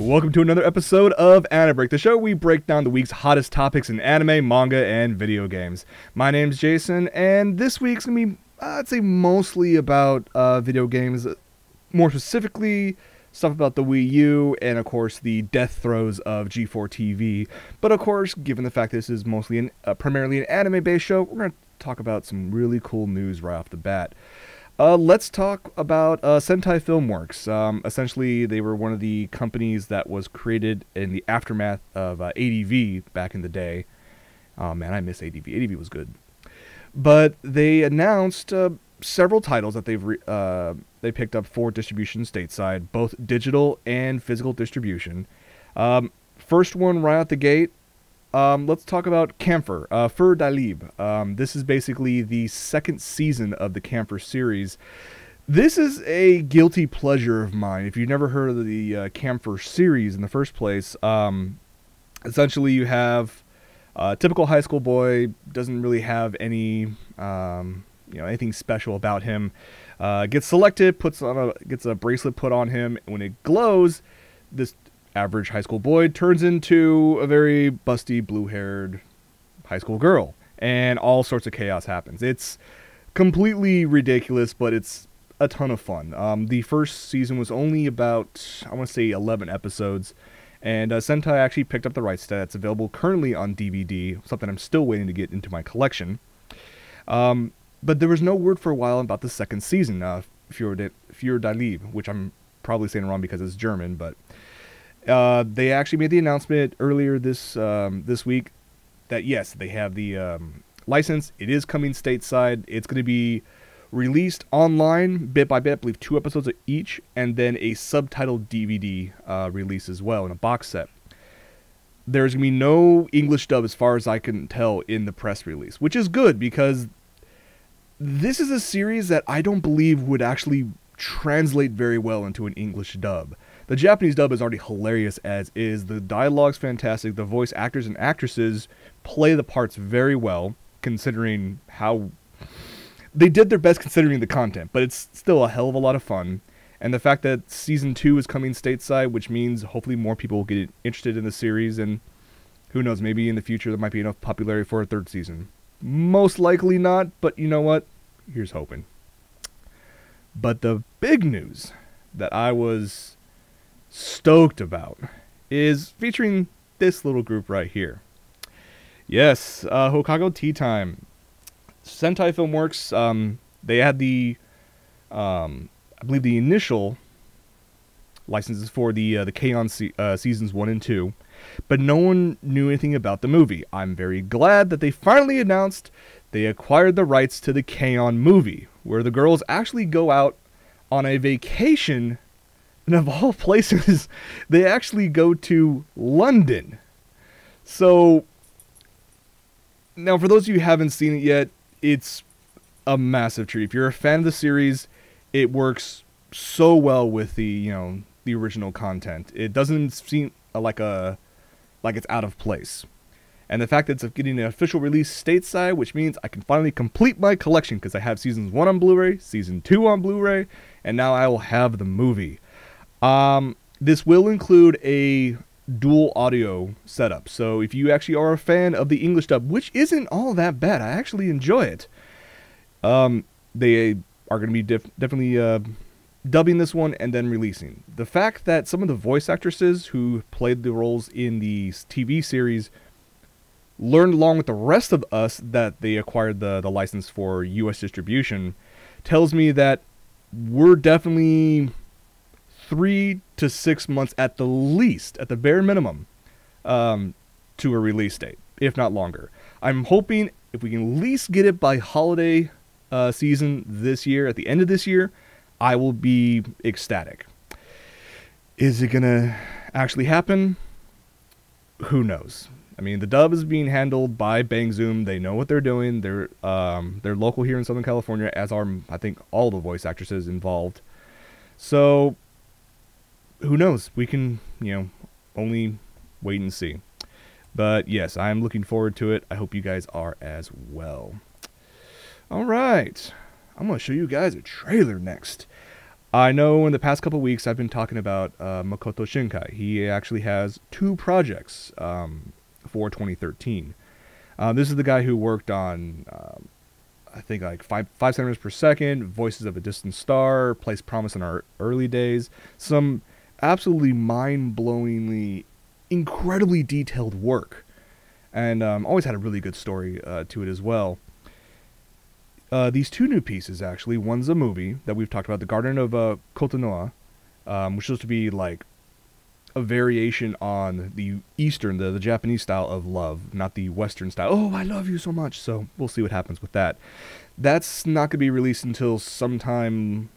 Welcome to another episode of AniBreak, the show where we break down the week's hottest topics in anime, manga, and video games. My name's Jason, and this week's going to be, I'd say, mostly about video games. More specifically, stuff about the Wii U, and of course, the death throes of G4 TV. But of course, given the fact this is mostly primarily an anime-based show, we're going to talk about some really cool news right off the bat. Let's talk about Sentai Filmworks. Essentially, they were one of the companies that was created in the aftermath of ADV back in the day. Oh man, I miss ADV. ADV was good. But they announced several titles that they picked up for distribution stateside, both digital and physical distribution. First one right out the gate. Let's talk about Camphor, Fur Dalib. This is basically the second season of the Camphor series. This is a guilty pleasure of mine. If you've never heard of the Camphor series in the first place, essentially you have a typical high school boy, doesn't really have any, anything special about him. Gets selected, gets a bracelet put on him, and when it glows, this average high school boy turns into a very busty, blue-haired high school girl, and all sorts of chaos happens. It's completely ridiculous, but it's a ton of fun. The first season was only about, I want to say, 11 episodes, and Sentai actually picked up the rights to that. It's available currently on DVD, something I'm still waiting to get into my collection. But there was no word for a while about the second season, Fur Dalib, which I'm probably saying wrong because it's German, but they actually made the announcement earlier this week that yes, they have the license. It is coming stateside. It's going to be released online bit by bit. I believe 2 episodes of each, and then a subtitled DVD release as well in a box set. There's going to be no English dub as far as I can tell in the press release, which is good because this is a series that I don't believe would actually translate very well into an English dub. The Japanese dub is already hilarious as is. The dialogue's fantastic. The voice actors and actresses play the parts very well, considering how they did their best considering the content, but it's still a hell of a lot of fun. And the fact that season 2 is coming stateside, which means hopefully more people will get interested in the series, and who knows, maybe in the future there might be enough popularity for a 3rd season. Most likely not, but you know what? Here's hoping. But the big news that I was stoked about is featuring this little group right here. Yes, Hokago Tea Time. Sentai Filmworks, they had the, I believe the initial licenses for the kion seasons 1 and 2, but no one knew anything about the movie. I'm very glad that they finally announced they acquired the rights to the kion movie, where the girls actually go out on a vacation. And of all places, they actually go to London. So, now for those of you who haven't seen it yet, it's a massive treat. If you're a fan of the series, it works so well with the original content. It doesn't seem like it's out of place. And the fact that it's getting an official release stateside, which means I can finally complete my collection because I have seasons 1 on Blu-ray, season 2 on Blu-ray, and now I will have the movie. This will include a dual audio setup, so if you actually are a fan of the English dub, which isn't all that bad, I actually enjoy it, they are going to be definitely dubbing this one and then releasing. The fact that some of the voice actresses who played the roles in the TV series learned along with the rest of us that they acquired the license for US distribution tells me that we're definitely 3 to 6 months at the least, at the bare minimum, to a release date, if not longer. I'm hoping if we can at least get it by holiday season this year, at the end of this year, I will be ecstatic. Is it gonna actually happen? Who knows? I mean, the dub is being handled by Bang Zoom. They know what they're doing. They're local here in Southern California, as are, I think, all the voice actresses involved. So, who knows? We can, only wait and see. But yes, I'm looking forward to it. I hope you guys are as well. All right. I'm going to show you guys a trailer next. I know in the past couple weeks I've been talking about Makoto Shinkai. He actually has two projects for 2013. This is the guy who worked on, I think, like 5 centimeters per second, Voices of a Distant Star, Place Promise in Our Early Days. Some absolutely mind-blowingly, incredibly detailed work. And always had a really good story to it as well. These two new pieces, actually. One's a movie that we've talked about, The Garden of Kotonoha, which is supposed to be like a variation on the Eastern, the Japanese style of love, not the Western style. Oh, I love you so much. So we'll see what happens with that. That's not going to be released until sometime,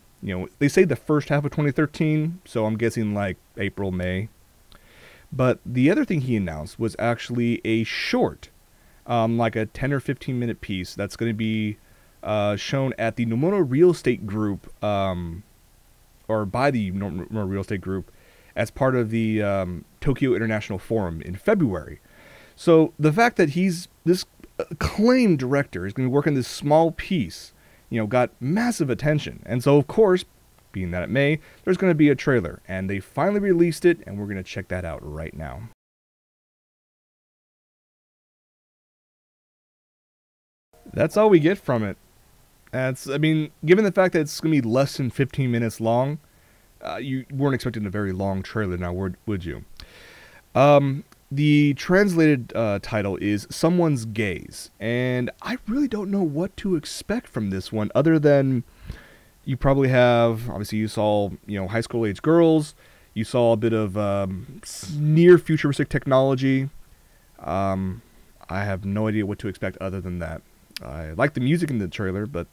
they say the first half of 2013, so I'm guessing like April, May. But the other thing he announced was actually a short, like a 10 or 15 minute piece that's going to be shown at the Nomura Real Estate Group, or by the Nomura Real Estate Group, as part of the Tokyo International Forum in February. So the fact that this acclaimed director is going to work on this small piece, got massive attention. And so, of course, being that it may, there's going to be a trailer. And they finally released it, and we're going to check that out right now. That's all we get from it. Given the fact that it's going to be less than 15 minutes long, you weren't expecting a very long trailer now, would you? The translated title is Someone's Gaze, and I really don't know what to expect from this one, other than you probably have, obviously you saw, high school age girls, you saw a bit of near futuristic technology. I have no idea what to expect other than that. I like the music in the trailer, but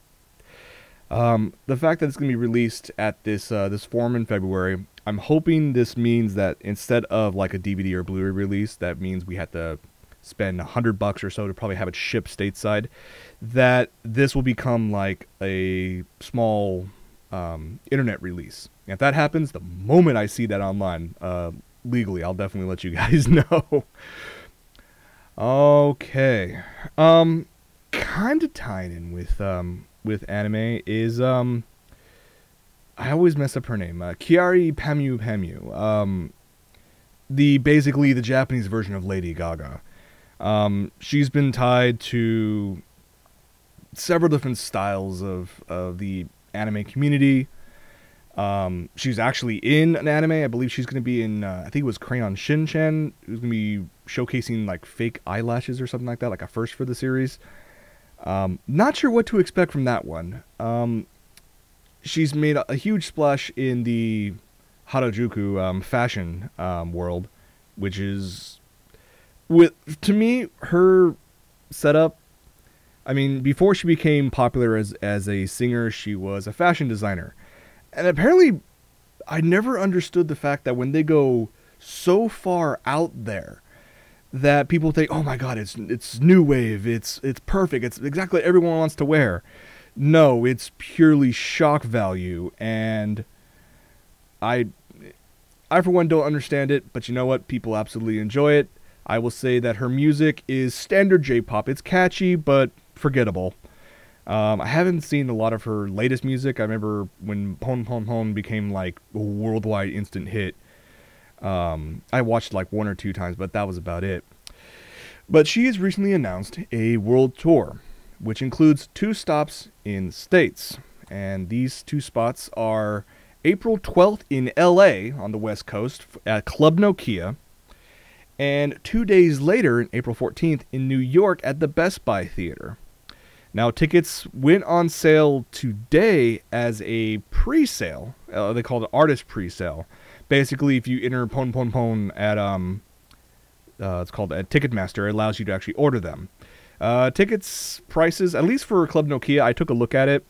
the fact that it's going to be released at this forum in February, I'm hoping this means that instead of like a DVD or Blu-ray release, that means we have to spend $100 or so to probably have it shipped stateside, that this will become like a small internet release. And if that happens, the moment I see that online legally, I'll definitely let you guys know. Okay. Kind of tying in with anime is I always mess up her name. Kiari Pemu. Basically the Japanese version of Lady Gaga. She's been tied to several different styles of the anime community. She's actually in an anime. I believe she's going to be in, I think it was Crayon Shin-chan, who's going to be showcasing like fake eyelashes or something like that, like a first for the series. Not sure what to expect from that one. She's made a huge splash in the Harajuku fashion world, which is, to me, her setup. Before she became popular as a singer, she was a fashion designer. And apparently, I never understood the fact that when they go so far out there, that people think, oh my god, it's new wave, it's perfect, it's exactly what everyone wants to wear. No, it's purely shock value, and I for one don't understand it, but you know what, people absolutely enjoy it. I will say that her music is standard J-pop. It's catchy, but forgettable. I haven't seen a lot of her latest music. I remember when Pon Pon Pon became like a worldwide instant hit. I watched like 1 or 2 times, but that was about it. But she has recently announced a world tour, which includes 2 stops in the States. And these 2 spots are April 12th in LA on the West Coast at Club Nokia, and 2 days later, April 14th, in New York at the Best Buy Theater. Now, tickets went on sale today as a pre-sale. They call it artist pre-sale. Basically, if you enter Pon Pon Pon at it's called at Ticketmaster, it allows you to actually order them. Tickets prices, at least for Club Nokia, I took a look at it.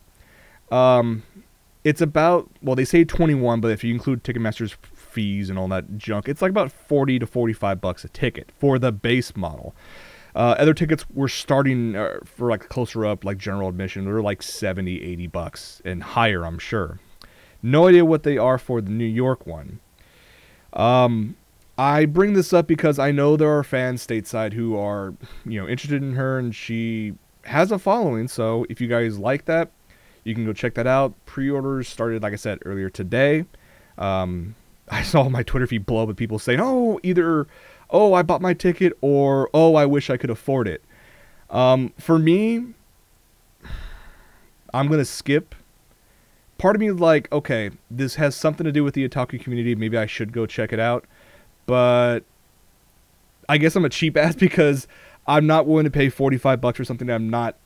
It's about, well, they say 21, but if you include Ticketmaster's fees and all that junk, it's like about 40 to 45 bucks a ticket for the base model. Other tickets were starting for like closer up, like general admission, they were like 70, 80 bucks and higher, I'm sure. No idea what they are for the New York one. I bring this up because I know there are fans stateside who are, interested in her, and she has a following. So if you guys like that, You can go check that out. Pre-orders started, like I said, earlier today. I saw my Twitter feed blow up with people saying, oh, either, oh, I bought my ticket, or, oh, I wish I could afford it. For me, I'm going to skip. Part of me is like, okay, this has something to do with the otaku community. Maybe I should go check it out. But I guess I'm a cheap ass because I'm not willing to pay $45 for something that I'm not,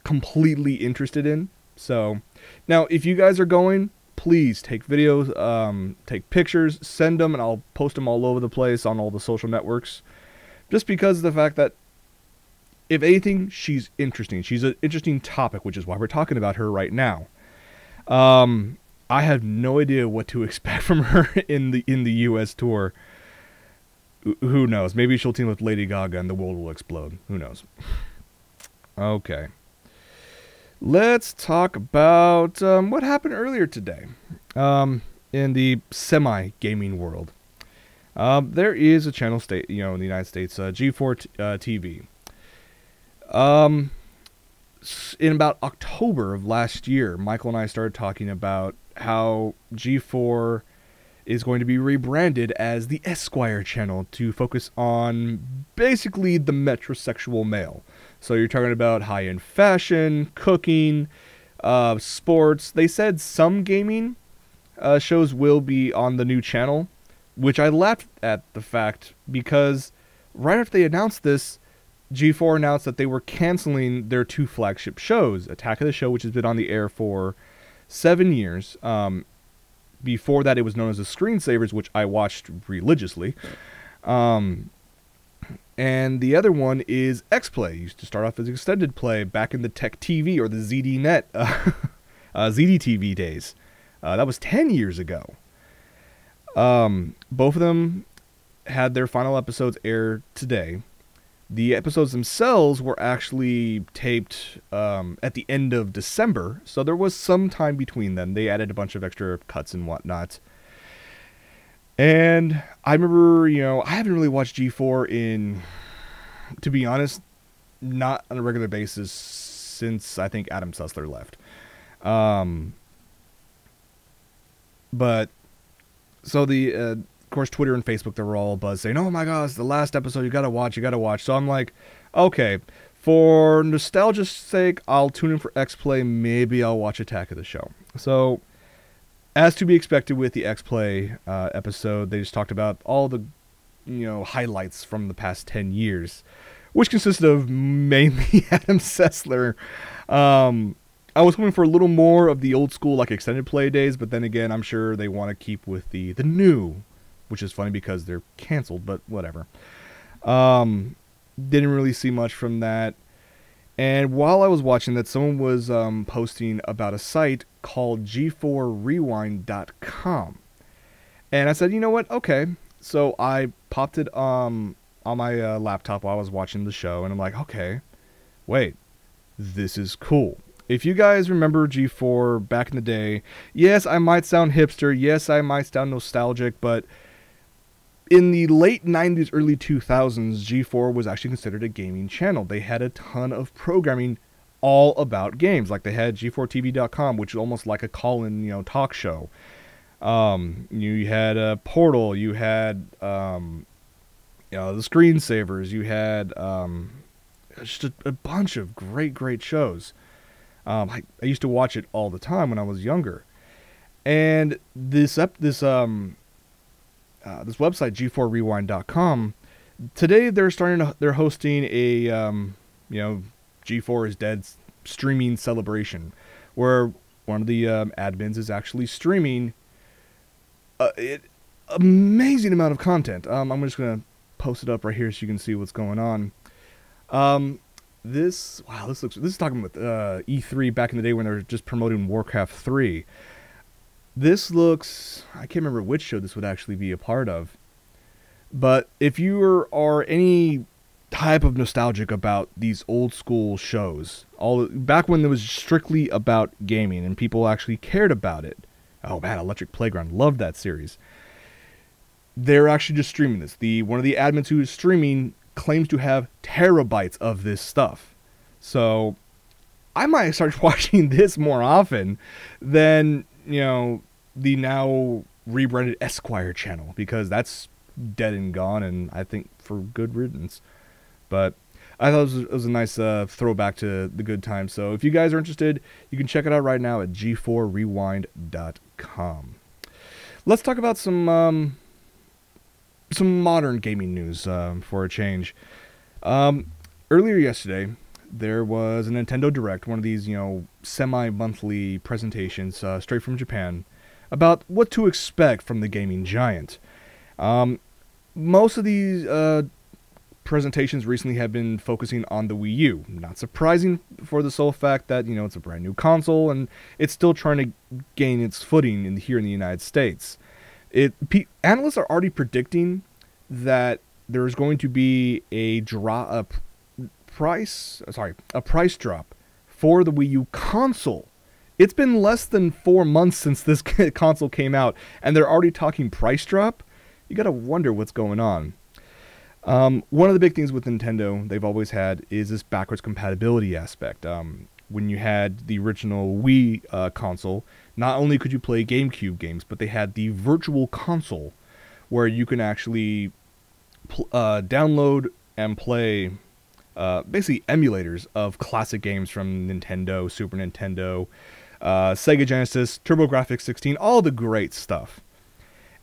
completely interested in. So now if you guys are going, please take videos, take pictures, send them, and I'll post them all over the place on all the social networks. Just because of the fact that, if anything, she's interesting. She's an interesting topic, which is why we're talking about her right now. I have no idea what to expect from her in the US tour. Who knows? Maybe she'll team with Lady Gaga and the world will explode. Who knows? Okay. Let's talk about what happened earlier today in the semi-gaming world. There is a channel in the United States, G4 TV. In about October of last year, Michael and I started talking about how G4 is going to be rebranded as the Esquire channel to focus on basically the metrosexual male. So you're talking about high-end fashion, cooking, sports. They said some gaming shows will be on the new channel, which I laughed at the fact because right after they announced this, G4 announced that they were canceling their 2 flagship shows, Attack of the Show, which has been on the air for 7 years. Before that, it was known as the Screensavers, which I watched religiously. And the other one is XPlay. It used to start off as extended play back in the Tech TV or the ZDNet, ZDTV days. That was 10 years ago. Both of them had their final episodes air today. The episodes themselves were actually taped at the end of December, so there was some time between them. They added a bunch of extra cuts and whatnot. And I remember, I haven't really watched G4 in, to be honest, not on a regular basis since I think Adam Sussler left. But, so of course, Twitter and Facebook, they were all buzz saying, oh my gosh, the last episode, you gotta watch. So I'm like, okay, for nostalgia's sake, I'll tune in for XPlay. Maybe I'll watch Attack of the Show. So, as to be expected with the XPlay episode, they just talked about all the, highlights from the past 10 years, which consisted of mainly Adam Sussler. I was hoping for a little more of the old school, like, extended play days, but then again, I'm sure they want to keep with the new, which is funny because they're canceled, but whatever. Didn't really see much from that. And while I was watching that, someone was posting about a site called G4Rewind.com. And I said, you know what? Okay. So I popped it on my laptop while I was watching the show, and I'm like, okay, wait, this is cool. If you guys remember G4 back in the day, yes, I might sound hipster, yes, I might sound nostalgic, but in the late 90s, early 2000s, G4 was actually considered a gaming channel. They had a ton of programming all about games. Like they had G4TV.com, which is almost like a call-in, talk show. You had Portal, you had the Screensavers, you had just a bunch of great shows. I used to watch it all the time when I was younger. And this website, G4Rewind.com, today they're hosting a G4 is Dead streaming celebration, where one of the admins is actually streaming amazing amount of content. I'm just gonna post it up right here so you can see what's going on. This is talking about E3 back in the day when they were just promoting Warcraft 3. This looks, I can't remember which show this would actually be a part of, but if you are any type of nostalgic about these old school shows, back when it was strictly about gaming and people actually cared about it. Oh man, Electric Playground, loved that series. They're actually just streaming this. One of the admins who is streaming claims to have terabytes of this stuff. So I might start watching this more often than, the now rebranded Esquire channel, because that's dead and gone, and I think for good riddance. But I thought it was a nice throwback to the good times. So if you guys are interested, you can check it out right now at g4rewind.com. Let's talk about some modern gaming news for a change. Earlier yesterday, there was a Nintendo Direct, one of these, semi-monthly presentations straight from Japan, about what to expect from the gaming giant. Most of these presentations recently have been focusing on the Wii U. Not surprising for the sole fact that, it's a brand new console and it's still trying to gain its footing here in the United States. Analysts are already predicting that there's going to be a price drop for the Wii U console. It's been less than 4 months since this console came out, and they're already talking price drop. You gotta wonder what's going on. One of the big things with Nintendo they've always had is this backwards compatibility aspect. When you had the original Wii console, not only could you play GameCube games, but they had the Virtual Console, where you can actually download and play basically emulators of classic games from Nintendo, Super Nintendo, Sega Genesis, TurboGrafx 16, all the great stuff.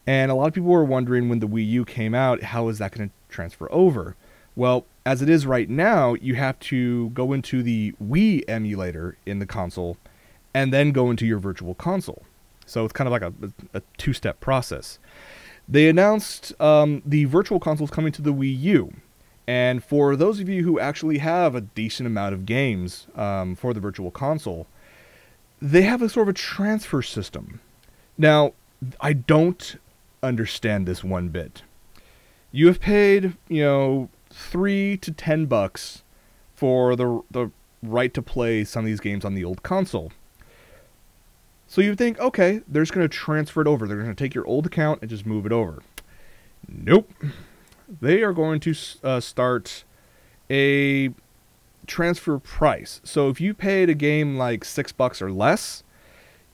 And a lot of people were wondering when the Wii U came out, how is that going to transfer over? Well, as it is right now, you have to go into the Wii emulator in the console and then go into your Virtual Console. So it's kind of like a two-step process. They announced the Virtual Console is coming to the Wii U. And for those of you who actually have a decent amount of games for the Virtual Console, they have a sort of a transfer system. Now, I don't understand this one bit. You have paid, $3 to $10 for the right to play some of these games on the old console. So you think, okay, they're just going to transfer it over. They're going to take your old account and just move it over. Nope. They are going to start a transfer price. So if you paid a game like $6 or less,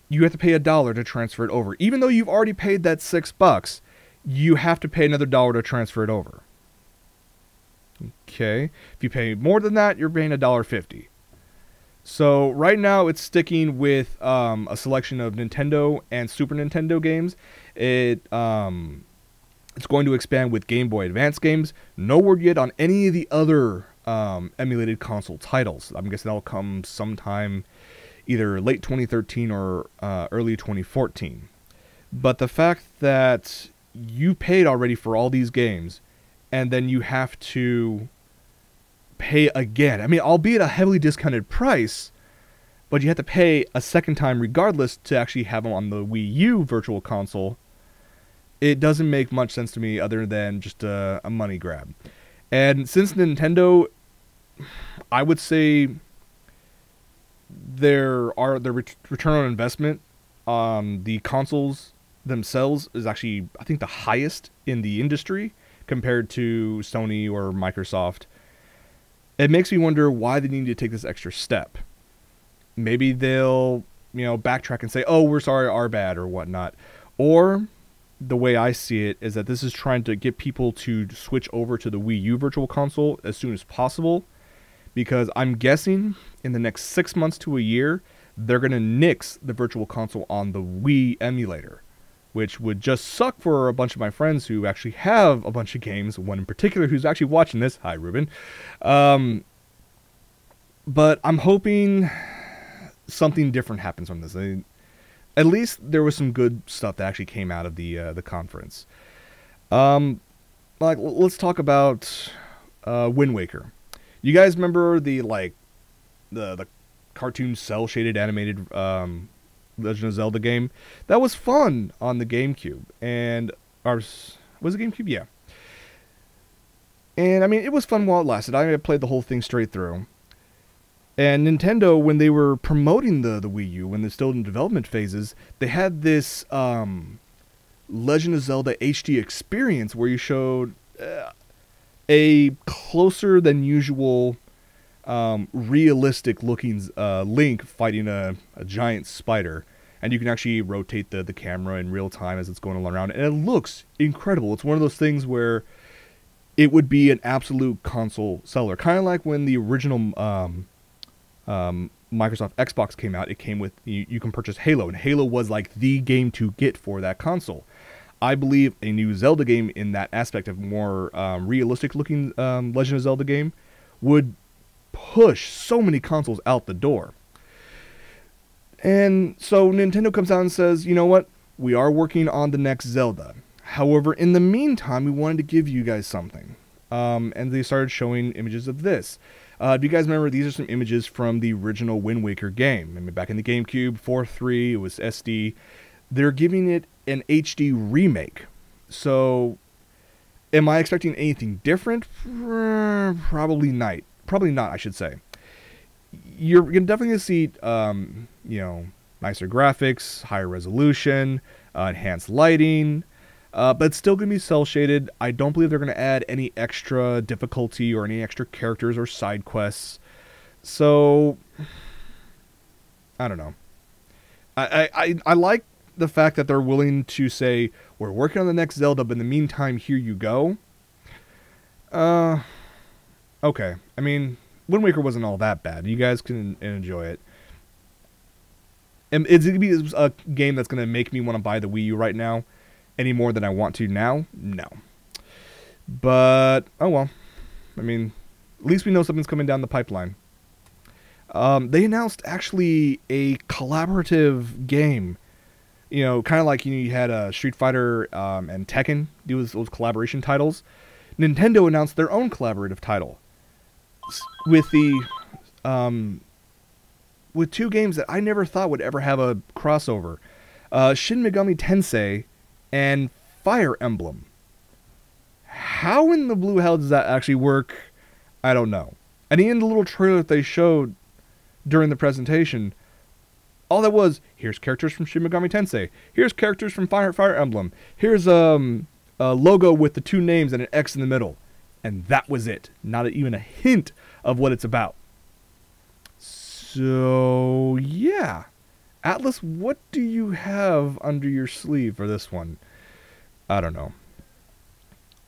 you have to pay $1 to transfer it over. Even though you've already paid that $6, you have to pay another $1 to transfer it over. Okay. If you pay more than that, you're paying $1.50. So right now it's sticking with a selection of Nintendo and Super Nintendo games. It's going to expand with Game Boy Advance games. No word yet on any of the other emulated console titles. I'm guessing that'll come sometime either late 2013 or early 2014. But the fact that you paid already for all these games and then you have to pay again. I mean, albeit a heavily discounted price, but you have to pay a second time regardless to actually have them on the Wii U Virtual Console. It doesn't make much sense to me other than just a money grab. And since Nintendo, I would say the return on investment on the consoles themselves is actually, I think, the highest in the industry compared to Sony or Microsoft. It makes me wonder why they need to take this extra step. Maybe they'll, backtrack and say, oh, we're sorry, our bad, or whatnot. Or the way I see it is that this is trying to get people to switch over to the Wii U Virtual Console as soon as possible, because I'm guessing in the next 6 months to a year, they're going to nix the Virtual Console on the Wii emulator, which would just suck for a bunch of my friends who actually have a bunch of games, one in particular who's actually watching this. Hi, Ruben. But I'm hoping something different happens from this. At least there was some good stuff that actually came out of the conference. Let's talk about Wind Waker. You guys remember the cartoon cell shaded animated Legend of Zelda game? That was fun on the GameCube, and was it GameCube? Yeah. And I mean, it was fun while it lasted. I played the whole thing straight through. And Nintendo, when they were promoting the Wii U, when they're still in development phases, they had this Legend of Zelda HD experience where you showed a closer than usual realistic looking Link fighting a giant spider. And you can actually rotate the camera in real time as it's going around. And it looks incredible. It's one of those things where it would be an absolute console seller. Kind of like when the original Microsoft Xbox came out. It came with, you can purchase Halo. And Halo was like the game to get for that console. I believe a new Zelda game in that aspect of more realistic looking Legend of Zelda game would push so many consoles out the door. And so Nintendo comes out and says, you know what? We are working on the next Zelda. However, in the meantime, we wanted to give you guys something. And they started showing images of this. Do you guys remember? These are some images from the original Wind Waker game. I mean, back in the GameCube, 4.3, it was SD. They're giving it an HD remake. So, am I expecting anything different? Probably not. Probably not, I should say. You're definitely going to see, nicer graphics, higher resolution, enhanced lighting, but it's still going to be cel-shaded. I don't believe they're going to add any extra difficulty or any extra characters or side quests. So, I don't know. I like the fact that they're willing to say, we're working on the next Zelda, but in the meantime, here you go. Okay. I mean, Wind Waker wasn't all that bad. You guys can enjoy it. And it's going to be a game that's going to make me want to buy the Wii U right now. Any more than I want to now? No. But, oh well. I mean, at least we know something's coming down the pipeline. They announced actually a collaborative game. You know, kind of like you had Street Fighter and Tekken do those collaboration titles. Nintendo announced their own collaborative title. With with two games that I never thought would ever have a crossover. Shin Megami Tensei and Fire Emblem. How in the blue hell does that actually work? I don't know. And in the little trailer that they showed during the presentation, all that was, here's characters from Shin Megami Tensei. Here's characters from Fire Emblem. Here's a logo with the two names and an X in the middle. And that was it. Not even a hint of what it's about. So, yeah. Atlas, what do you have under your sleeve for this one? I don't know.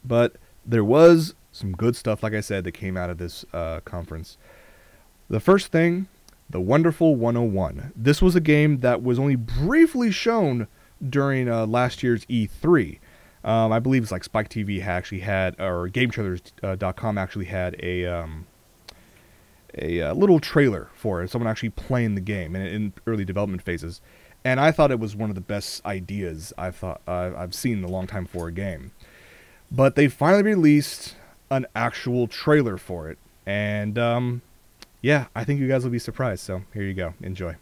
But there was some good stuff, like I said, that came out of this conference. The first thing, The Wonderful 101. This was a game that was only briefly shown during last year's E3. I believe it's like Spike TV actually had, or GameTrailers.com actually had a little trailer for it. Someone actually playing the game in early development phases, and I thought it was one of the best ideas I've seen in a long time for a game. But they finally released an actual trailer for it, and yeah, I think you guys will be surprised. So here you go, enjoy.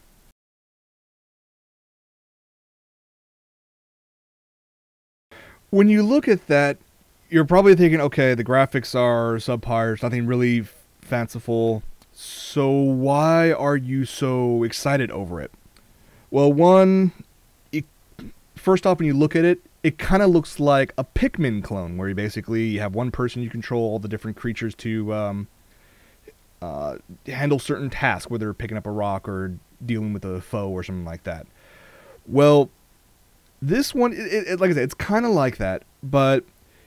When you look at that, you're probably thinking, okay, the graphics are subpar, there's nothing really fanciful, so why are you so excited over it? Well, one, first off, when you look at it, it kind of looks like a Pikmin clone, where you have one person, you control all the different creatures to handle certain tasks, whether picking up a rock or dealing with a foe or something like that. Well, this one, like I said, it's kind of like that, but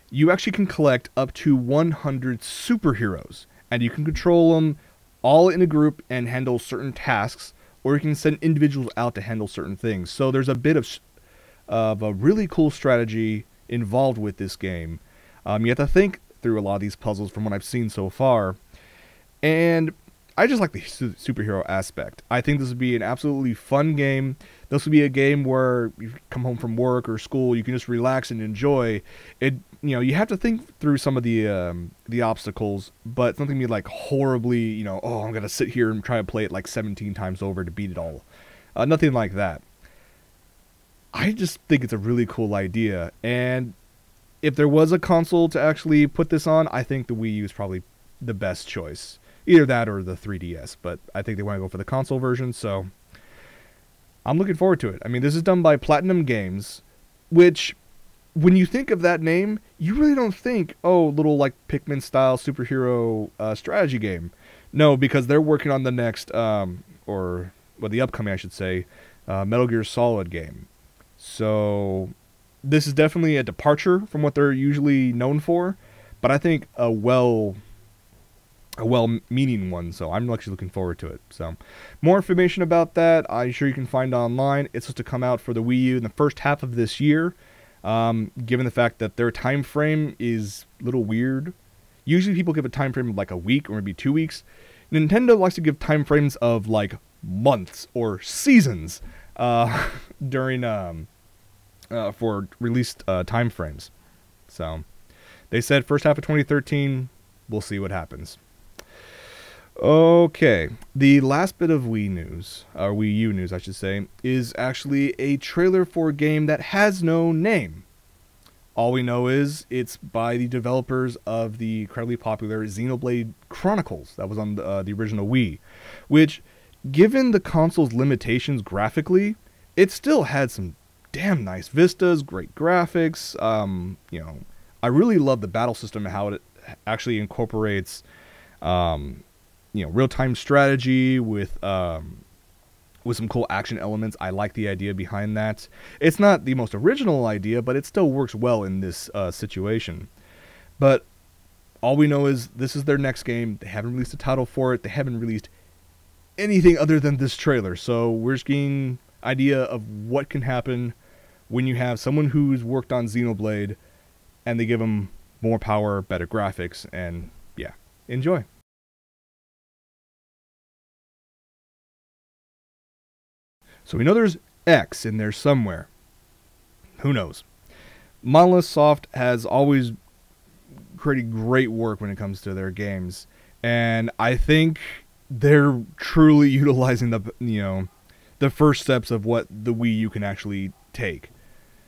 you actually can collect up to 100 superheroes, and you can control them all in a group and handle certain tasks, or you can send individuals out to handle certain things. So there's a bit of a really cool strategy involved with this game. You have to think through a lot of these puzzles from what I've seen so far, and I just like the superhero aspect. I think this would be an absolutely fun game. This would be a game where you come home from work or school, you can just relax and enjoy it. You know, you have to think through some of the obstacles, but something be like horribly, oh, I'm gonna sit here and try to play it like 17 times over to beat it all. Nothing like that. I just think it's a really cool idea, and if there was a console to actually put this on, I think the Wii U is probably the best choice. Either that or the 3DS, but I think they want to go for the console version, so I'm looking forward to it. I mean, this is done by Platinum Games, which, when you think of that name, you really don't think, oh, little like Pikmin-style superhero strategy game. No, because they're working on the next, the upcoming, I should say, Metal Gear Solid game. So this is definitely a departure from what they're usually known for, but I think a well-meaning one, so I'm actually looking forward to it. So, more information about that, I'm sure you can find online. It's supposed to come out for the Wii U in the first half of this year, given the fact that their time frame is a little weird. Usually people give a time frame of like a week or maybe 2 weeks. Nintendo likes to give time frames of like months or seasons during for released time frames. So, they said first half of 2013. We'll see what happens. Okay, the last bit of Wii news, or Wii U news I should say, is actually a trailer for a game that has no name. All we know is it's by the developers of the incredibly popular Xenoblade Chronicles that was on the original Wii, which, given the console's limitations graphically, it still had some damn nice vistas, great graphics. I really love the battle system and how it actually incorporates real-time strategy with some cool action elements. I like the idea behind that. It's not the most original idea, but it still works well in this situation. But all we know is this is their next game. They haven't released a title for it. They haven't released anything other than this trailer. So we're just getting an idea of what can happen when you have someone who's worked on Xenoblade and they give them more power, better graphics, and yeah, enjoy. So we know there's X in there somewhere. Who knows? Monolith Soft has always created great work when it comes to their games, and I think they're truly utilizing the first steps of what the Wii U can actually take.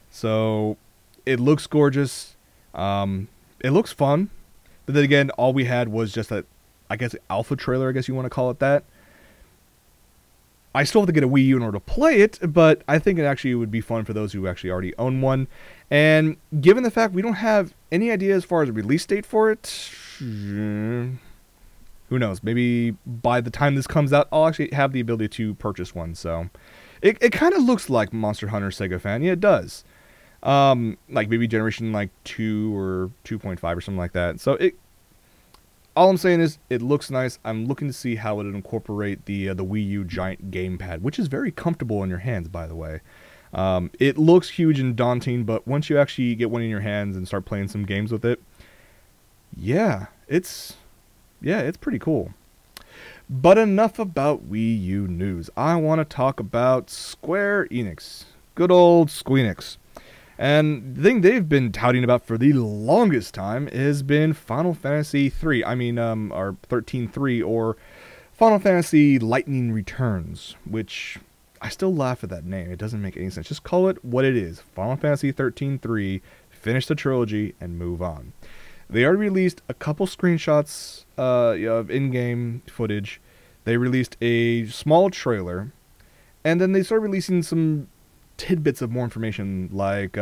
So it looks gorgeous. It looks fun. But then again, all we had was just a, I guess, alpha trailer, I guess you want to call it that. I still have to get a Wii U in order to play it, but I think it actually would be fun for those who actually already own one. And given the fact we don't have any idea as far as a release date for it, who knows? Maybe by the time this comes out, I'll actually have the ability to purchase one. So it kind of looks like Monster Hunter Sega Fan. Yeah, it does. Like maybe generation like 2 or 2.5 or something like that. So all I'm saying is it looks nice. I'm looking to see how it would incorporate the Wii U giant gamepad, which is very comfortable in your hands, by the way. It looks huge and daunting, but once you actually get one in your hands and start playing some games with it, yeah, it's pretty cool. But enough about Wii U news. I want to talk about Square Enix. Good old Squeenix. And the thing they've been touting about for the longest time has been Final Fantasy 3. Or 13.3, or Final Fantasy Lightning Returns, which I still laugh at that name. It doesn't make any sense. Just call it what it is. Final Fantasy 13.3, finish the trilogy, and move on. They already released a couple screenshots of in-game footage. They released a small trailer, and then they started releasing some tidbits of more information, like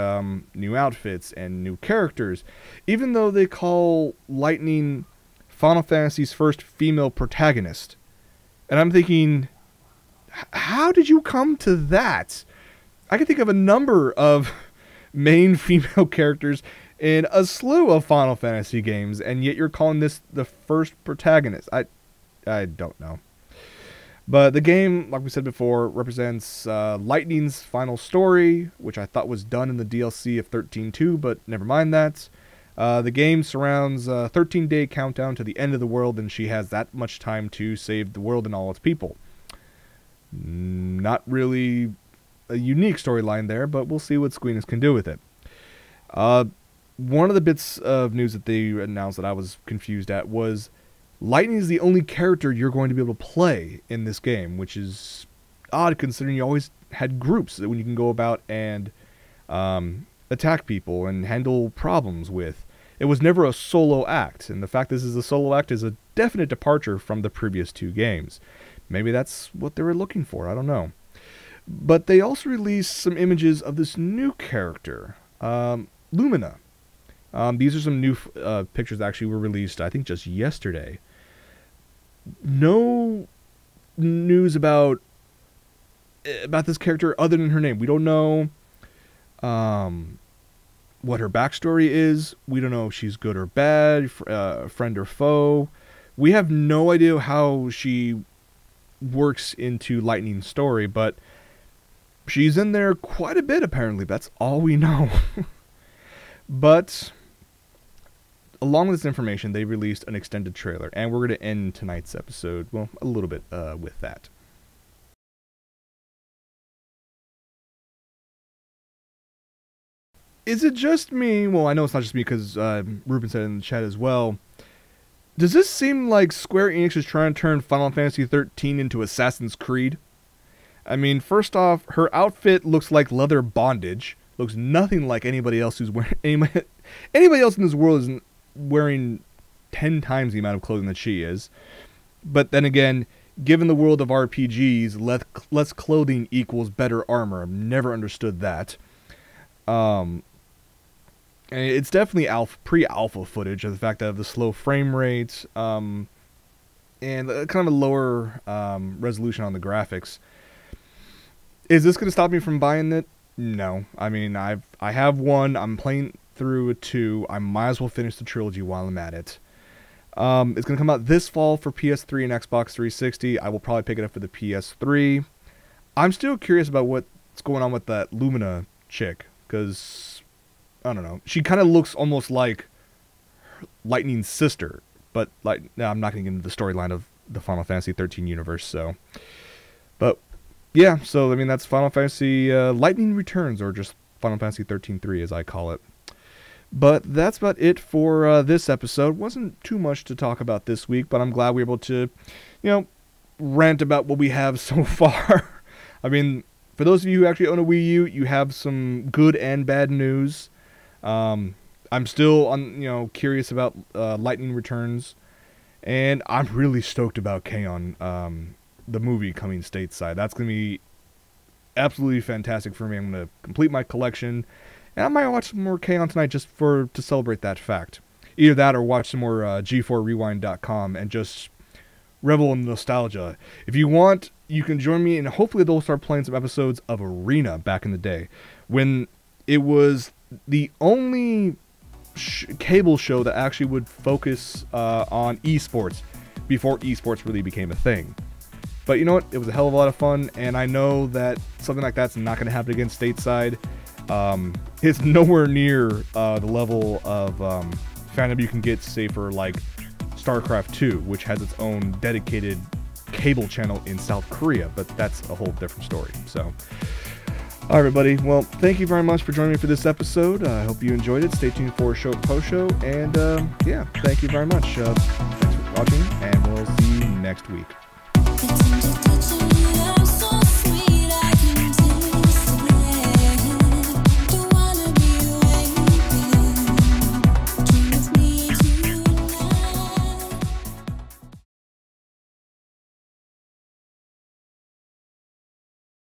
new outfits and new characters, even though they call Lightning Final Fantasy's first female protagonist. And I'm thinking, how did you come to that? I can think of a number of main female characters in a slew of Final Fantasy games, and yet you're calling this the first protagonist. I don't know. But the game, like we said before, represents Lightning's final story, which I thought was done in the DLC of 13.2, but never mind that. The game surrounds a 13-day countdown to the end of the world, and she has that much time to save the world and all its people. Not really a unique storyline there, but we'll see what Squeenix can do with it. One of the bits of news that they announced that I was confused at was Lightning is the only character you're going to be able to play in this game, which is odd considering you always had groups that when you can go about and attack people and handle problems with. It was never a solo act, and the fact this is a solo act is a definite departure from the previous two games. Maybe that's what they were looking for, I don't know. But they also released some images of this new character, Lumina. These are some new pictures that actually were released, I think, just yesterday. no news about this character other than her name. We don't know what her backstory is. We don't know if she's good or bad, friend or foe. We have no idea how she works into Lightning's story, but she's in there quite a bit, apparently. That's all we know. But along with this information, they released an extended trailer, and we're going to end tonight's episode, well, a little bit with that. Is it just me? Well, I know it's not just me because Ruben said it in the chat as well. Does this seem like Square Enix is trying to turn Final Fantasy 13 into Assassin's Creed? I mean, first off, her outfit looks like leather bondage. Looks nothing like anybody else who's wearing... Anybody else in this world is wearing 10 times the amount of clothing that she is. But then again, given the world of RPGs, less clothing equals better armor. I've never understood that. It's definitely pre-alpha footage of the fact of the slow frame rates, and kind of a lower resolution on the graphics. Is this going to stop me from buying it? No. I mean, I have one. I'm playing through a 2. I might as well finish the trilogy while I'm at it. It's going to come out this fall for PS3 and Xbox 360. I will probably pick it up for the PS3. I'm still curious about what's going on with that Lumina chick, because I don't know. She kind of looks almost like Lightning's sister, but like, no, I'm not going to get into the storyline of the Final Fantasy 13 universe. So, but yeah, so I mean that's Final Fantasy Lightning Returns, or just Final Fantasy 13-3 as I call it. But that's about it for this episode. Wasn't too much to talk about this week, but I'm glad we were able to, rant about what we have so far. I mean, for those of you who actually own a Wii U, you have some good and bad news. I'm still curious about Lightning Returns, and I'm really stoked about Kion, the movie coming stateside. That's gonna be absolutely fantastic for me. I'm gonna complete my collection, and I might watch some more Kion tonight just to celebrate that fact. Either that or watch some more G4Rewind.com and just revel in nostalgia. If you want, you can join me, and hopefully they'll start playing some episodes of Arena back in the day, when it was the only cable show that actually would focus on esports before esports really became a thing. But you know what? It was a hell of a lot of fun, and I know that something like that's not going to happen again stateside. It's nowhere near the level of fandom you can get, say, for like StarCraft 2, which has its own dedicated cable channel in South Korea, but that's a whole different story. So, all right, everybody. Well, thank you very much for joining me for this episode. I hope you enjoyed it. Stay tuned for show post show, and yeah, thank you very much. Thanks for watching, and we'll see you next week.